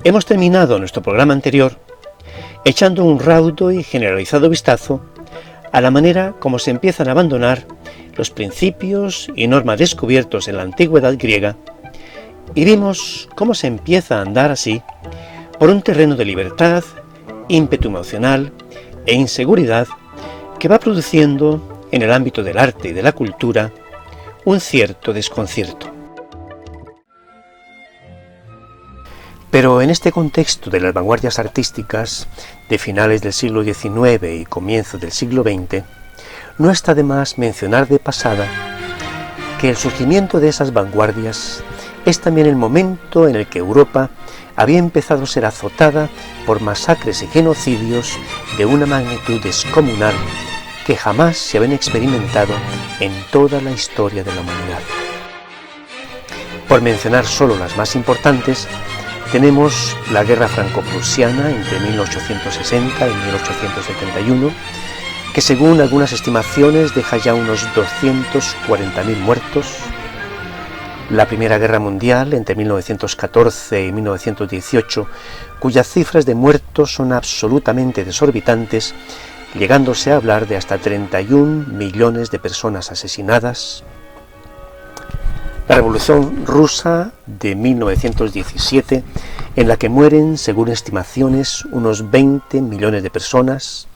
Hemos terminado nuestro programa anterior echando un raudo y generalizado vistazo a la manera como se empiezan a abandonar los principios y normas descubiertos en la antigüedad griega, y vimos cómo se empieza a andar así por un terreno de libertad, ímpetu emocional e inseguridad que va produciendo en el ámbito del arte y de la cultura un cierto desconcierto. Pero en este contexto de las vanguardias artísticas de finales del siglo XIX y comienzo del siglo XX, no está de más mencionar de pasada que el surgimiento de esas vanguardias es también el momento en el que Europa había empezado a ser azotada por masacres y genocidios de una magnitud descomunal que jamás se habían experimentado en toda la historia de la humanidad. Por mencionar solo las más importantes, tenemos la Guerra Franco-Prusiana entre 1860 y 1871, que según algunas estimaciones deja ya unos 240.000 muertos, la Primera Guerra Mundial entre 1914 y 1918, cuyas cifras de muertos son absolutamente desorbitantes, llegándose a hablar de hasta 31 millones de personas asesinadas. La Revolución Rusa de 1917, en la que mueren, según estimaciones, unos 20 millones de personas.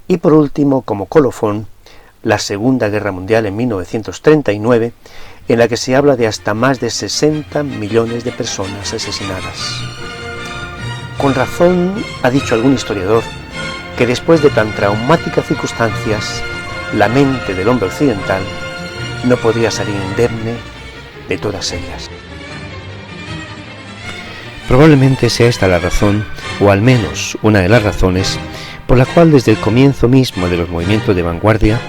Y por último, como colofón, la Segunda Guerra Mundial en 1939, en la que se habla de hasta más de 60 millones de personas asesinadas. Con razón ha dicho algún historiador que después de tan traumáticas circunstancias, la mente del hombre occidental no podía salir indemne de todas ellas. Probablemente sea esta la razón, o al menos una de las razones, por la cual desde el comienzo mismo de los movimientos de vanguardia,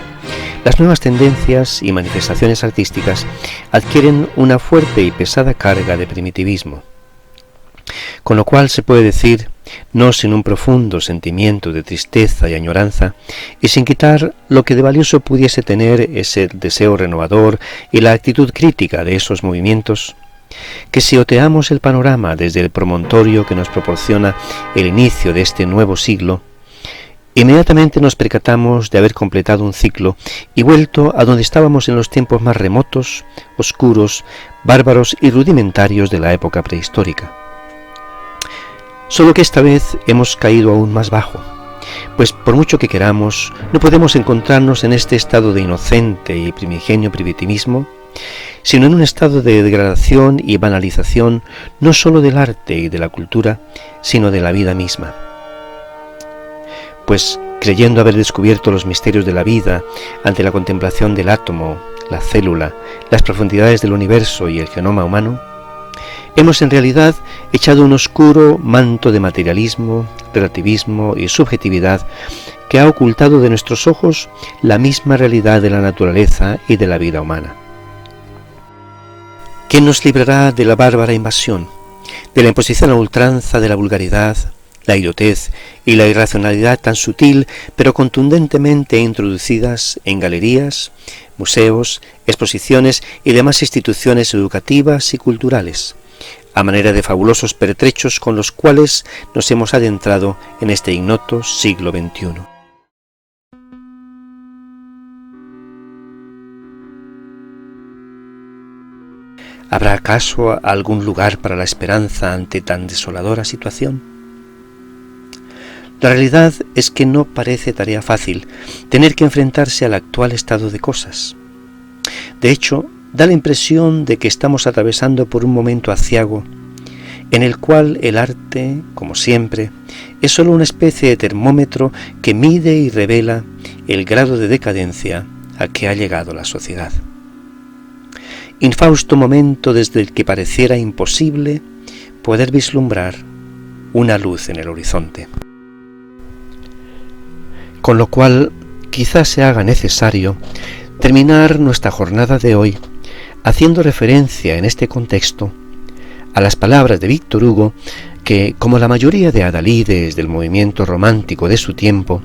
las nuevas tendencias y manifestaciones artísticas adquieren una fuerte y pesada carga de primitivismo. Con lo cual se puede decir, no sin un profundo sentimiento de tristeza y añoranza, y sin quitar lo que de valioso pudiese tener ese deseo renovador y la actitud crítica de esos movimientos, que si oteamos el panorama desde el promontorio que nos proporciona el inicio de este nuevo siglo, inmediatamente nos percatamos de haber completado un ciclo y vuelto a donde estábamos en los tiempos más remotos, oscuros, bárbaros y rudimentarios de la época prehistórica. Solo que esta vez hemos caído aún más bajo, pues por mucho que queramos, no podemos encontrarnos en este estado de inocente y primigenio primitivismo, sino en un estado de degradación y banalización no sólo del arte y de la cultura, sino de la vida misma. Pues creyendo haber descubierto los misterios de la vida ante la contemplación del átomo, la célula, las profundidades del universo y el genoma humano, hemos en realidad echado un oscuro manto de materialismo, relativismo y subjetividad que ha ocultado de nuestros ojos la misma realidad de la naturaleza y de la vida humana. ¿Quién nos librará de la bárbara invasión, de la imposición a ultranza de la vulgaridad, la idiotez y la irracionalidad tan sutil pero contundentemente introducidas en galerías, museos, exposiciones y demás instituciones educativas y culturales, a manera de fabulosos pertrechos con los cuales nos hemos adentrado en este ignoto siglo XXI? ¿Habrá acaso algún lugar para la esperanza ante tan desoladora situación? La realidad es que no parece tarea fácil tener que enfrentarse al actual estado de cosas. De hecho, da la impresión de que estamos atravesando por un momento aciago en el cual el arte, como siempre, es solo una especie de termómetro que mide y revela el grado de decadencia a que ha llegado la sociedad. Infausto momento desde el que pareciera imposible poder vislumbrar una luz en el horizonte. Con lo cual, quizás se haga necesario terminar nuestra jornada de hoy haciendo referencia en este contexto a las palabras de Víctor Hugo, que, como la mayoría de adalides del movimiento romántico de su tiempo,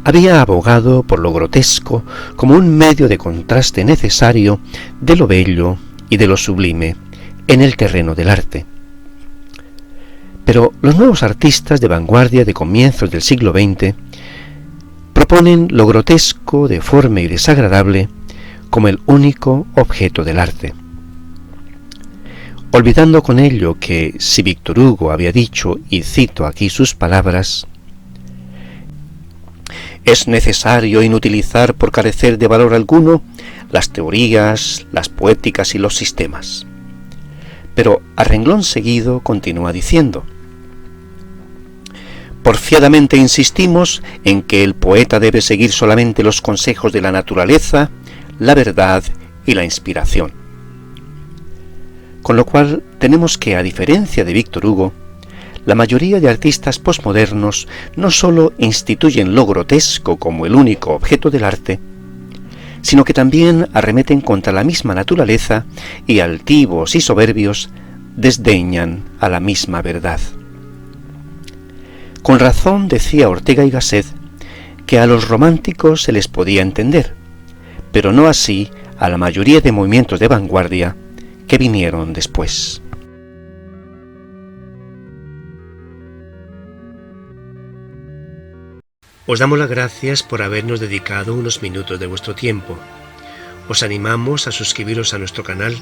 había abogado por lo grotesco como un medio de contraste necesario de lo bello y de lo sublime en el terreno del arte. Pero los nuevos artistas de vanguardia de comienzos del siglo XX proponen lo grotesco, deforme y desagradable como el único objeto del arte, olvidando con ello que si Víctor Hugo había dicho, y cito aquí sus palabras: «Es necesario inutilizar por carecer de valor alguno las teorías, las poéticas y los sistemas». Pero a renglón seguido continúa diciendo: «Porfiadamente insistimos en que el poeta debe seguir solamente los consejos de la naturaleza, la verdad y la inspiración». Con lo cual tenemos que, a diferencia de Víctor Hugo, la mayoría de artistas posmodernos no sólo instituyen lo grotesco como el único objeto del arte, sino que también arremeten contra la misma naturaleza y, altivos y soberbios, desdeñan a la misma verdad. Con razón decía Ortega y Gasset que a los románticos se les podía entender, pero no así a la mayoría de movimientos de vanguardia que vinieron después. Os damos las gracias por habernos dedicado unos minutos de vuestro tiempo. Os animamos a suscribiros a nuestro canal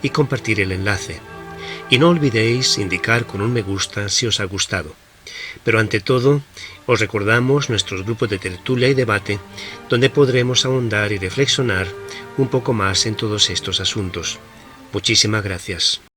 y compartir el enlace. Y no olvidéis indicar con un me gusta si os ha gustado. Pero ante todo, os recordamos nuestros grupos de tertulia y debate, donde podremos ahondar y reflexionar un poco más en todos estos asuntos. Muchísimas gracias.